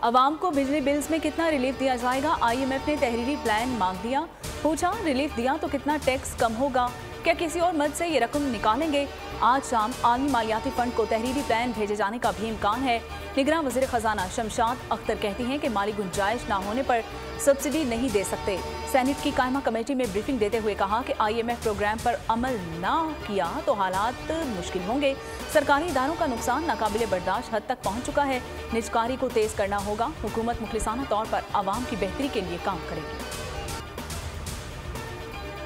अवाम को बिजली बिल्स में कितना रिलीफ दिया जाएगा? IMF ने तहरीरी प्लान मांग दिया। पूछा, रिलीफ दिया तो कितना टैक्स कम होगा? क्या किसी और मद से ये रकम निकालेंगे? आज शाम आलमी मालियाती फंड को तहरीरी प्लान भेजे जाने का भी इम्कान है। निगरान वज़ीर खजाना शमशाद अख्तर कहती हैं कि माली गुंजाइश ना होने पर सब्सिडी नहीं दे सकते। सेनेट की कायमा कमेटी में ब्रीफिंग देते हुए कहा कि IMF प्रोग्राम पर अमल ना किया तो हालात मुश्किल होंगे। सरकारी इदारों का नुकसान नाकाबिले बर्दाश्त हद तक पहुंच चुका है। निजकारी को तेज करना होगा। हुकूमत मुखलिसाना तौर पर आवाम की बेहतरी के लिए काम करेगी।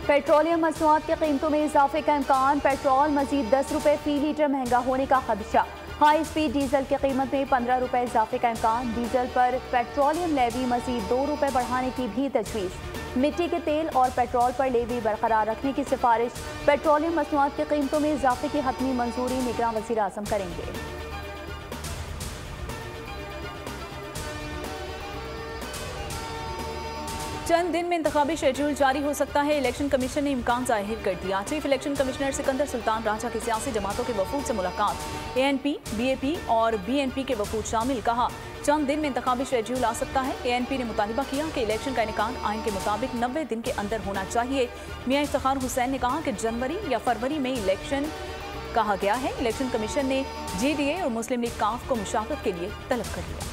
पेट्रोलियम मसनूआत की कीमतों में इजाफे का इम्कान। पेट्रोल मजीद 10 रुपये फी लीटर महंगा होने का खदशा। हाई स्पीड डीजल की कीमत में 15 रुपये इजाफे का इम्कान। डीजल पर पेट्रोलियम लेवी मजीद 2 रुपये बढ़ाने की भी तजवीज़। मिट्टी के तेल और पेट्रोल पर लेवी बरकरार रखने की सिफारिश। पेट्रोलियम मसनूआत की कीमतों में इजाफे की हतमी मंजूरी निगरान वज़ीर आज़म करेंगे। चंद दिन में इंतखाबी शेड्यूल जारी हो सकता है। इलेक्शन कमीशन ने इम्कान जाहिर कर दिया। Chief election commissioner Sikandar Sultan Raja की सियासी जमातों के वफूद से मुलाकात। ANP, BAP और BNP के वफूद शामिल। कहा, चंद दिन में इंतखाबी शेड्यूल आ सकता है। ANP ने मुतालिबा किया कि इलेक्शन का इनेकाद आइन के मुताबिक 90 दिन के अंदर होना चाहिए। मियां इफ्तिखार हुसैन ने कहा कि जनवरी या फरवरी में इलेक्शन कहा गया है। इलेक्शन कमीशन ने JDA और मुस्लिम लीग काफ को मुशावरत के लिए तलब कर लिया।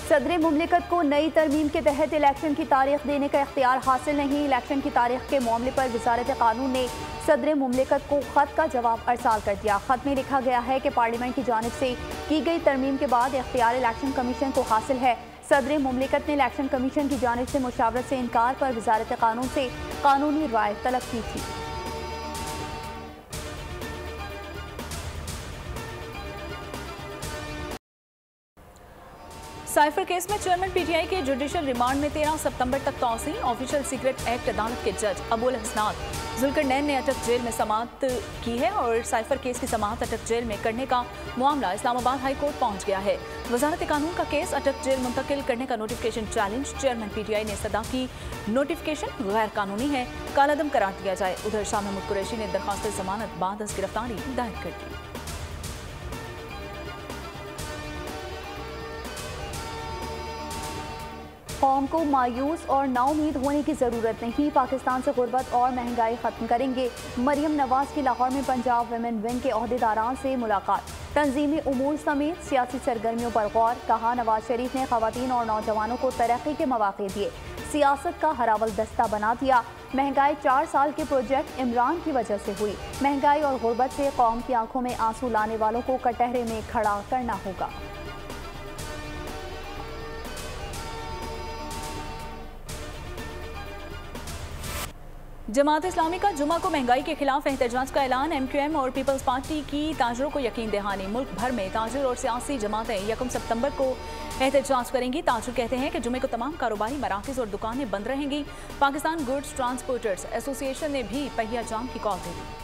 सदर मुमलिकत को नई तरमीम के तहत इलेक्शन की तारीख देने का इख्तियार हासिल नहीं। इलेक्शन की तारीख के मामले पर वजारत कानून ने सदर मुमलिकत को खत का जवाब अरसाल कर दिया। खत में लिखा गया है कि पार्लियामेंट की जानिब से की गई तरमीम के बाद इख्तियार इलेक्शन कमीशन को हासिल है। सदर मुमलिकत ने इलेक्शन कमीशन की जानिब से मुशावरत से इनकार पर वजारत कानून से कानूनी राय तलब की थी। साइफर केस में चेयरमैन PTI के जुडिशल रिमांड में 13 सितंबर तक तौसीं। ऑफिशियल सीक्रेट एक्ट अदालत के जज अबुल हसनात जुल्करनैन ने अटक जेल में समाअत की है और साइफर केस की समाअत अटक जेल में करने का मामला इस्लामाबाद हाई कोर्ट पहुंच गया है। वजारत कानून का केस अटक जेल मुंतकिल करने का नोटिफिकेशन चैलेंज। चेयरमैन PTI ने सदा की नोटिफिकेशन गैर कानूनी है, कालादम करार दिया जाए। उधर शाह महमूद कुरैशी ने दरखास्त जमानत बाद गिरफ्तारी दायर कर दी। कौम को मायूस और नाउमीद होने की ज़रूरत नहीं। पाकिस्तान से गुर्बत और महंगाई ख़त्म करेंगे। मरियम नवाज की लाहौर में पंजाब वुमेन विंग के अहदेदारान से मुलाकात। तंजीमी उमूर समेत सियासी सरगर्मियों पर गौर। कहा, नवाज शरीफ ने ख़वातीन और नौजवानों को तरक्की के मौक़े दिए, सियासत का हरावल दस्ता बना दिया। महंगाई 4 साल के प्रोजेक्ट इमरान की वजह से हुई। महंगाई और गुर्बत से कौम की आंखों में आंसू लाने वालों को कटहरे में खड़ा करना होगा। जमात इस्लामी का जुमा को महंगाई के खिलाफ एहतजाज का ऐलान। MQM और पीपल्स पार्टी की ताजरों को यकीन दहानी। मुल्क भर में ताजिर और सियासी जमातें 1 सितंबर को एहतजाज करेंगी। ताजिर कहते हैं कि जुमे को तमाम कारोबारी मराकज़ और दुकानें बंद रहेंगी। पाकिस्तान गुड्स ट्रांसपोर्टर्स एसोसिएशन ने भी पहिया जाम की कॉल दे दी।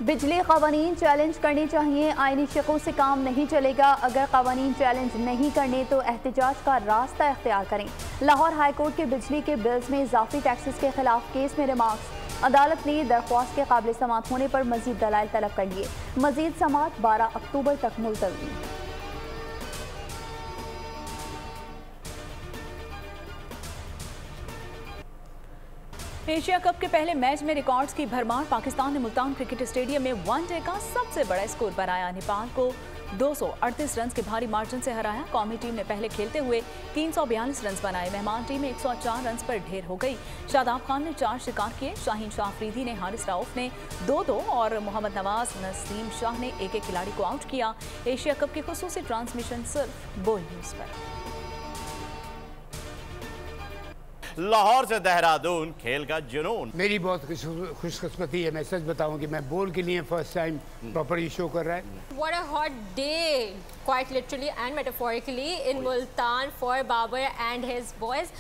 बिजली कवानीन चैलेंज करने चाहिए। आईनी शिकों से काम नहीं चलेगा। अगर कवानीन चैलेंज नहीं करने तो एहतजाज का रास्ता इख्तियार करें। लाहौर हाई कोर्ट के बिजली के बिल्स में इजाफी टैक्सेस के खिलाफ केस में रिमार्क्स। अदालत ने दरख्वास्त के काबिल समाअत होने पर मजीद दलाइल तलब कर लिए। मजीद समाअत 12 अक्टूबर तक मुलतवी। एशिया कप के पहले मैच में रिकॉर्ड्स की भरमार। पाकिस्तान ने मुल्तान क्रिकेट स्टेडियम में वनडे का सबसे बड़ा स्कोर बनाया। नेपाल को 238 रन के भारी मार्जिन से हराया। कौमी टीम ने पहले खेलते हुए 342 रन बनाए। मेहमान टीम 104 रन पर ढेर हो गई। शादाब खान ने 4 शिकार किए। शाहीन शाह अफरीदी ने, हारिस राउफ ने 2-2 और मोहम्मद नवाज नसीम शाह ने एक खिलाड़ी को आउट किया। एशिया कप की खुसूसी ट्रांसमिशन सिर्फ बोल न्यूज़ पर। लाहौर से देहरादून खेल का जुनून। मेरी बहुत खुशकिस्मती है, मैं सच बताऊं कि मैं बोल के लिए फर्स्ट टाइम प्रॉपर्ली शो कर रहा है। What a hot day, quite literally and metaphorically in Multan for Babar and his boys.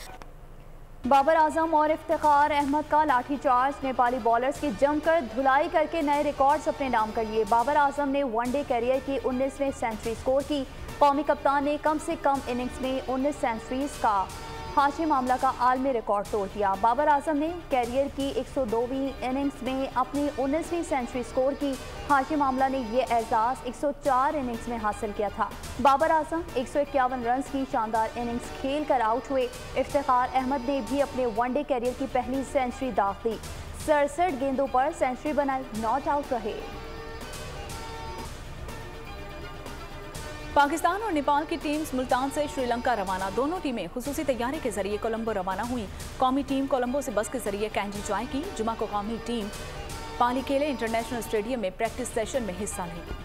Babar Azam और इफ्तिखार अहमद का लाठीचार्ज, नेपाली बॉलर्स की जमकर धुलाई करके नए रिकॉर्ड्स अपने नाम कर लिए। बाबर आजम ने वनडे कैरियर की 19वीं सेंचुरी स्कोर की। कौमी कप्तान ने कम से कम इनिंग्स में 19 सेंचुरीज का हाशिम आमला का आलमी रिकॉर्ड तोड़ दिया। बाबर आजम ने कैरियर की 102वीं इनिंग्स में अपनी 19वीं सेंचुरी स्कोर की। हाशिम आमला ने यह एजाज 104 इनिंग्स में हासिल किया था। बाबर आजम 151 रन की शानदार इनिंग्स खेल कर आउट हुए। इफ्तिखार अहमद ने भी अपने वनडे कैरियर की पहली सेंचुरी दाग दी। 67 गेंदों पर सेंचुरी बनाई, नॉट आउट रहे। पाकिस्तान और नेपाल की टीम्स मुल्तान से श्रीलंका रवाना। दोनों टीमें खुसूसी तैयारी के जरिए कोलंबो रवाना हुई। कौमी टीम कोलंबो से बस के जरिए कैंडी जाएगी। जुमा को कौमी टीम पालीकेले इंटरनेशनल स्टेडियम में प्रैक्टिस सेशन में हिस्सा लेगी।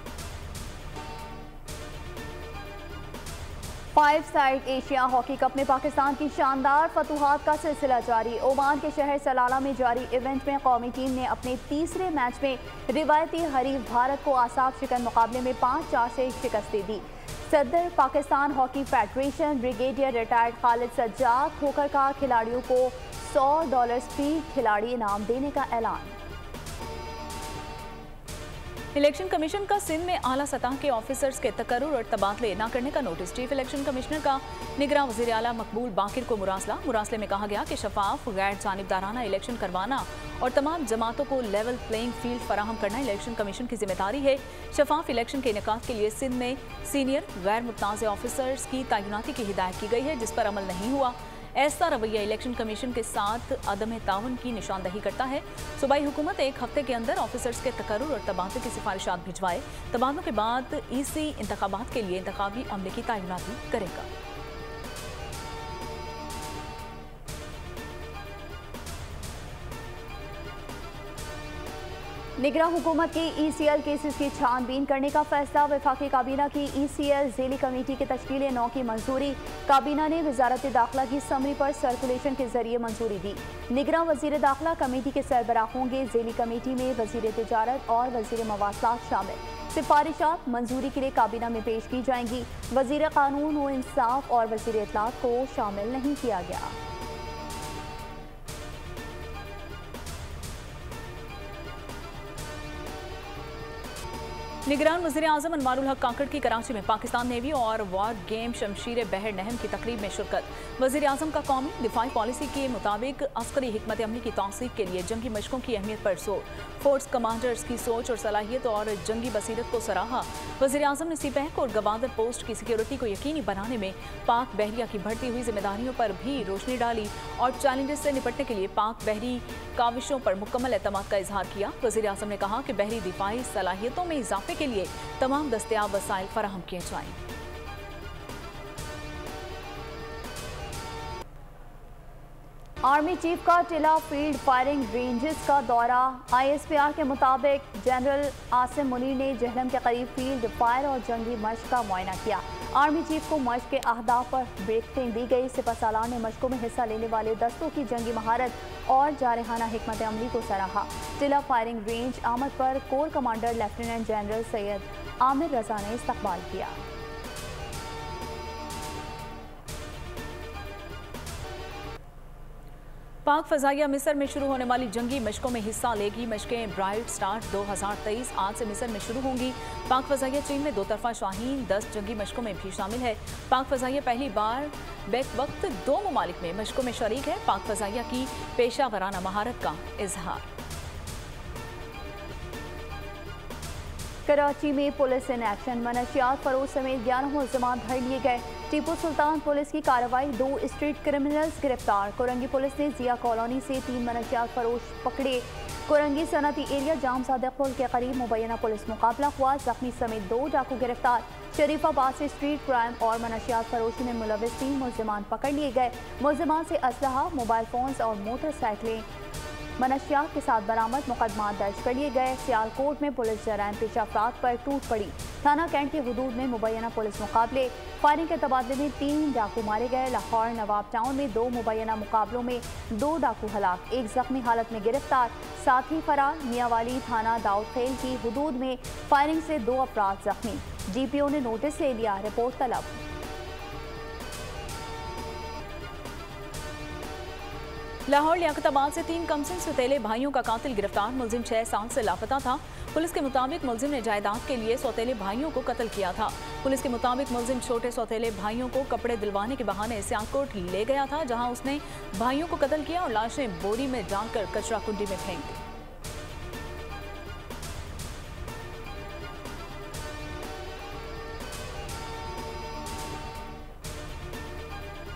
5 साइड एशिया हॉकी कप में पाकिस्तान की शानदार फतूहात का सिलसिला जारी। ओमान के शहर सलाला में जारी इवेंट में कौमी टीम ने अपने तीसरे मैच में रिवायती हरीफ भारत को आसाब शिकन मुकाबले में 5-4 से शिकस्त दे दी। सदर Pakistan hockey federation brigadier retired Khalid Sajjad Khokhar का खिलाड़ियों को $100 फी खिलाड़ी इनाम देने का ऐलान। इलेक्शन कमीशन का सिंध में आला सतह के ऑफिसर्स के तकर्रुर और तबादले न करने का नोटिस। चीफ इलेक्शन कमिश्नर का निगरान वज़ीर आला मकबूल बाकिर को मुरासले में कहा गया कि शफाफ गैर जानिबदाराना इलेक्शन करवाना और तमाम जमातों को लेवल प्लेइंग फील्ड फराहम करना इलेक्शन कमीशन की जिम्मेदारी है। शफाफ इलेक्शन के इनेकाद के लिए सिंध में सीनियर गैर मुतनाज़ ऑफिसर्स की तैनाती की हिदायत की गई है, जिस पर अमल नहीं हुआ। ऐसा रवैया इलेक्शन कमीशन के साथ अदम ताउन की निशानदही करता है। सूबाई हुकूमत 1 हफ्ते के अंदर ऑफिसर्स के तकर्रुर और तबादले की सिफारिशात भिजवाए। तबादलों के बाद ईसी इंतखाबात के लिए इंतखाबी अमले की तैनाती करेगा। निगरान हुकूमत की ECL केसेस की छानबीन करने का फैसला। वफाकी काबीना की ECL ज़ेली कमेटी के तश्कील 9 की मंजूरी। काबीना ने वजारत दाखिला की समरी पर सर्कुलेशन के जरिए मंजूरी दी। निगरान वजीर दाखिला कमेटी के सरबराह होंगे। ज़ेली कमेटी में वजीर तिजारत और वजीर मवासलात शामिल। सिफारिशात मंजूरी के लिए काबीना में पेश की जाएंगी। वजीर कानून व इंसाफ और वजीर इत्तलात को शामिल नहीं किया गया। निगरान वज़ीर आज़म अनवारुल हक काकड़ की कराची में पाकिस्तान नेवी और वॉर गेम शमशीर बहर नहम की तकरीब में शिरकत। वज़ीर आज़म का कौमी दिफाई पॉलिसी के मुताबिक अस्करी हिकमत अमली की तौसीक के लिए जंगी मशकों की अहमियत पर जोर। फोर्स कमांडर्स की सोच और सलाहियत और जंगी बसीरत को सराहा। वज़ीर आज़म ने सीपैक और गवादर पोस्ट की सिक्योरिटी को यकीनी बनाने में पाक बहरिया की बढ़ती हुई जिम्मेदारियों पर भी रोशनी डाली और चैलेंजेस से निपटने के लिए पाक बहरी काविशों पर मुकम्मल एतमाद का इजहार किया। वज़ीर आज़म ने कहा कि बहरी दिफाई सलाहियतों में इजाफे के लिए तमाम दस्तयाब वसाइल फराहम किए जाएं। आर्मी चीफ का टिला फील्ड फायरिंग रेंजेस का दौरा। ISPR के मुताबिक जनरल आसिम मुनीर ने जहलम के करीब फील्ड फायर और जंगी मश्क का मुआयना किया। आर्मी चीफ को मश्क के अहदाफ पर ब्रीफिंग दी गई। सिपहसालार ने मश्कों में हिस्सा लेने वाले दस्तों की जंगी महारत और जारहाना हिकमत अमली को सराहा। टिला फायरिंग रेंज आमद पर corps commander lieutenant general Syed Aamir Raza ने इस्तकबाल किया। पाक फजाइया मिस्र में शुरू होने वाली जंगी मशकों में हिस्सा लेगी। मशकें ब्राइट स्टार्ट 2023 आज से मिस्र में शुरू होंगी। पाक फजाइया टीम में 2 तरफा शाहीन 10 जंगी मशकों में भी शामिल है। पाक फजाइया पहली बार बैक वक्त 2 ममालिक में मशकों में शरीक है। पाक फजाइया की पेशा वराना महारत का इजहार। कराची में पुलिस इन एक्शन। मनशियात फरोश समेत 11 मुल्ज़िमान धर लिए गए। टीपू सुल्तान पुलिस की कार्रवाई। 2 स्ट्रीट क्रिमिनल्स गिरफ्तार। कोरंगी पुलिस ने जिया कॉलोनी से 3 मनशियात फरोश पकड़े। कोरंगी सनती एरिया जाम सादिक पुल के करीब मुबैना पुलिस मुकाबला हुआ। जख्मी समेत 2 डाकू गिरफ्तार। शरीफाबाद से स्ट्रीट क्राइम और मनशियात फरोशी में मुलविस 3 मुल्ज़िमान पकड़ लिए गए। मुल्ज़िमान से असलहा, मोबाइल फोन्स और मोटरसाइकिलें मनशियात के साथ बरामद। मुकदमा दर्ज कर लिए गए। सियालकोट में पुलिस जराइम पेशा अफराद पर टूट पड़ी। थाना कैंट के हुदूद में मुबैना पुलिस मुकाबले। फायरिंग के तबादले में 3 डाकू मारे गए। लाहौर नवाब टाउन में 2 मुबैना मुकाबलों में 2 डाकू हलाक, 1 जख्मी हालत में गिरफ्तार। साथी फरार। मियांवाली थाना दाऊद खेल की हुदूद में फायरिंग से 2 अफराद जख्मी। GPO ने नोटिस ले लिया, रिपोर्ट तलब। लाहौर लियाकताबाद से 3 कमसिन सौतेले भाइयों का कातिल गिरफ्तार। मुलजिम 6 साल से लापता था। पुलिस के मुताबिक मुलजिम ने जायदाद के लिए सौतेले भाइयों को कत्ल किया था। पुलिस के मुताबिक मुलजिम छोटे सौतेले भाइयों को कपड़े दिलवाने के बहाने सियालकोट ले गया था, जहां उसने भाइयों को कत्ल किया और लाशें बोरी में डालकर कचरा कुंडी में फेंक दी।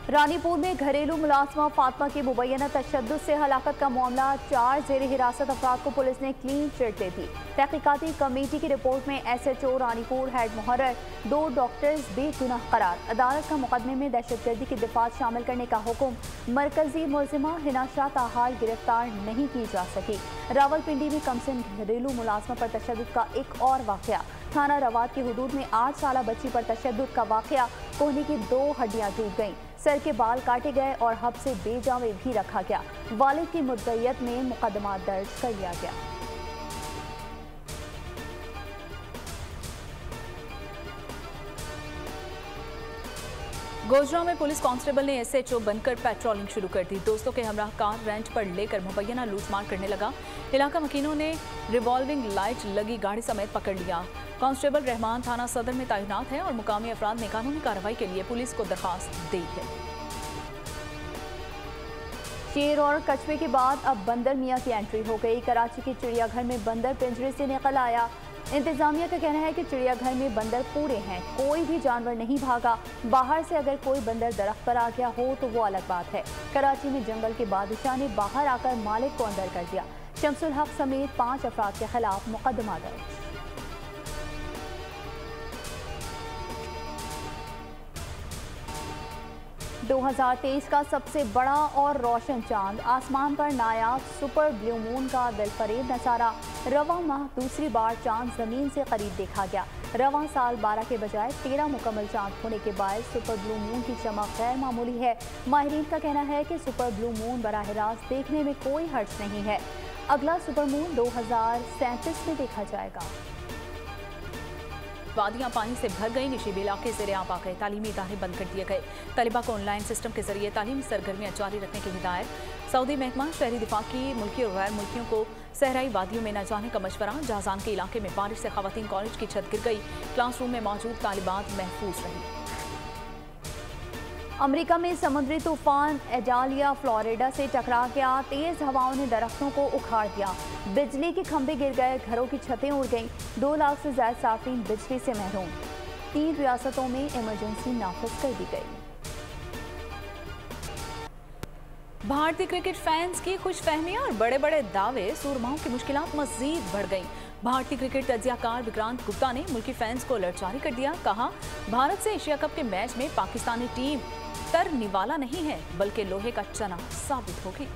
रानीपुर में घरेलू मुलाजमा फातिमा की मुबैना तशद्दुद से हलाकत का मामला 4 जेर हिरासत अफराद को पुलिस ने क्लीन चिट दे दी। तहकीकाती कमेटी की रिपोर्ट में SHO रानीपुर, हेड मुहर्रर, 2 डॉक्टर्स बेगुनाह करार। अदालत का मुकदमे में दहशतगर्दी की दिफात शामिल करने का हुक्म। मरकजी मुलजिमा हिना शाह ताहार गिरफ्तार नहीं की जा सकी। रावलपिंडी में कमसिन घरेलू मुलाजमा पर तशद्दुद का एक और वाकया। थाना रवात की हुदूद में 8 साला बच्ची पर तशद्दुद का वाकया। कोहनी की 2 हड्डियां टूट गईं, सर के बाल काटे गए और हब से बेजा में भी रखा गया। वालिद की मुद्दइयत में मुकदमा दर्ज कर लिया गया। गोजरा में पुलिस कांस्टेबल ने SHO बनकर पेट्रोलिंग शुरू कर दी। दोस्तों के हमरा कार रेंट पर लेकर मुबैना लूटमार करने लगा। इलाका मकीनों ने रिवॉल्विंग लाइट लगी गाड़ी समेत पकड़ लिया। कांस्टेबल रहमान थाना सदर में तैनात है और मुकामी अफराद ने कानूनी कार्रवाई के लिए पुलिस को दरखास्त दी है। शेर और कछुए के बाद अब बंदर मियां की एंट्री हो गई। कराची के चिड़ियाघर में बंदर पिंजरे से निकल आया। इंतजामिया का कहना है कि चिड़ियाघर में बंदर पूरे हैं, कोई भी जानवर नहीं भागा। बाहर से अगर कोई बंदर दरख्त पर आ गया हो तो वो अलग बात है। कराची में जंगल के बादशाह ने बाहर आकर मालिक को अंदर कर दिया। शमसुल हक समेत 5 अफराद के खिलाफ मुकदमा दर्ज। दो 2023 का सबसे बड़ा और रोशन चांद, आसमान पर नायाब सुपर ब्लू मून का दिलफरेब नजारा। रवां माह दूसरी बार चांद जमीन से करीब देखा गया। रवां साल 12 के बजाय 13 मुकम्मल चांद होने के बाद सुपर ब्लू मून की चमक गैर मामूली है। माहिरीन का कहना है कि सुपर ब्लू मून बराह रास्त देखने में कोई हर्ज नहीं है। अगला सुपर मून 2037 में देखा जाएगा। वादियां पानी से भर गई, निशीब इलाके से रेआब आ गए। तालीमी इदारे बंद कर दिए गए। तलबा को ऑनलाइन सिस्टम के जरिए तालीमी सरगर्मियां जारी रखने की हिदायत। सऊदी महकमा शहरी दिफा की मुल्की और गैर मुल्कियों को सहराई वादियों में न जाने का मशवरा। जहाजान के इलाके में बारिश से खवातीन कॉलेज की छत गिर गई। क्लासरूम में मौजूद तालिबात महफूज रही। अमेरिका में समुद्री तूफान एडालिया फ्लोरिडा से टकरा गया। तेज हवाओं ने दरख्तों को उखाड़ दिया। बिजली के खंभे गिर गए, घरों की छतें उड़ गईं। 2 लाख से ज्यादा साफिन बिजली से महरूम। 3 रियासतों में इमरजेंसी नाफिज कर दी गई। भारतीय क्रिकेट फैंस की खुशफहमियां और बड़े बड़े दावे, सूरमाओं की मुश्किलात मजीद बढ़ गईं। भारतीय क्रिकेट तज्जियाकार विक्रांत गुप्ता ने मुल्की फैंस को अलर्ट जारी कर दिया। कहा, भारत से एशिया कप के मैच में पाकिस्तानी टीम तरने वाला नहीं है, बल्कि लोहे का चना साबित होगी।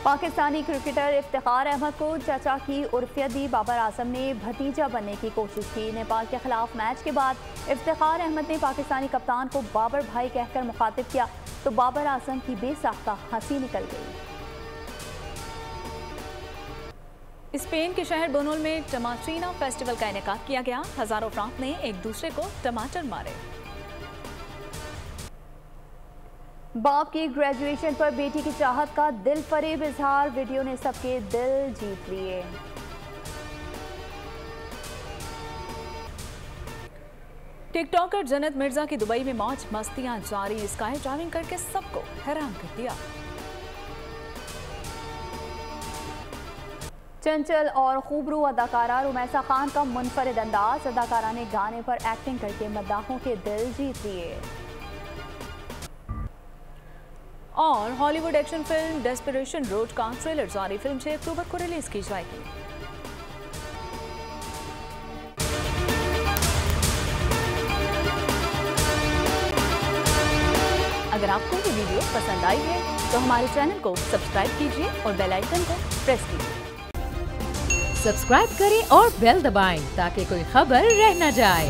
पाकिस्तानी क्रिकेटर इफ्तिखार अहमद को चाचा की उर्फियत दी। बाबर आजम ने भतीजा बनने की कोशिश की। नेपाल के खिलाफ मैच के बाद इफ्तिखार अहमद ने पाकिस्तानी कप्तान को बाबर भाई कहकर मुखातिब किया तो बाबर आजम की बेसाख्ता हंसी निकल गई। स्पेन के शहर बोनोल में टमाटरीना फेस्टिवल का इनेकाद किया गया। हजारों अफराद ने एक दूसरे को टमाटर मारे। बाप की ग्रेजुएशन पर बेटी की चाहत का दिल फरेब इजहार। वीडियो ने सबके दिल जीत लिए। टिकटॉकर जन्नत मिर्जा की दुबई में मौज मस्तियां जारी। स्काई ड्राइविंग करके सबको हैरान कर दिया। चंचल और खूबरू अदाकारा रुमैसा खान का मुनफरिद अंदाज। अदाकारा ने गाने पर एक्टिंग करके मद्दाहों के दिल जीत लिए। और Hollywood action film desperation road का ट्रेलर जारी। फिल्म 6 अक्टूबर को रिलीज की जाएगी। अगर आपको ये वीडियो पसंद आई है तो हमारे चैनल को सब्सक्राइब कीजिए और बेल आइकन को प्रेस कीजिए। सब्सक्राइब करें और बेल दबाएं ताकि कोई खबर रह न जाए।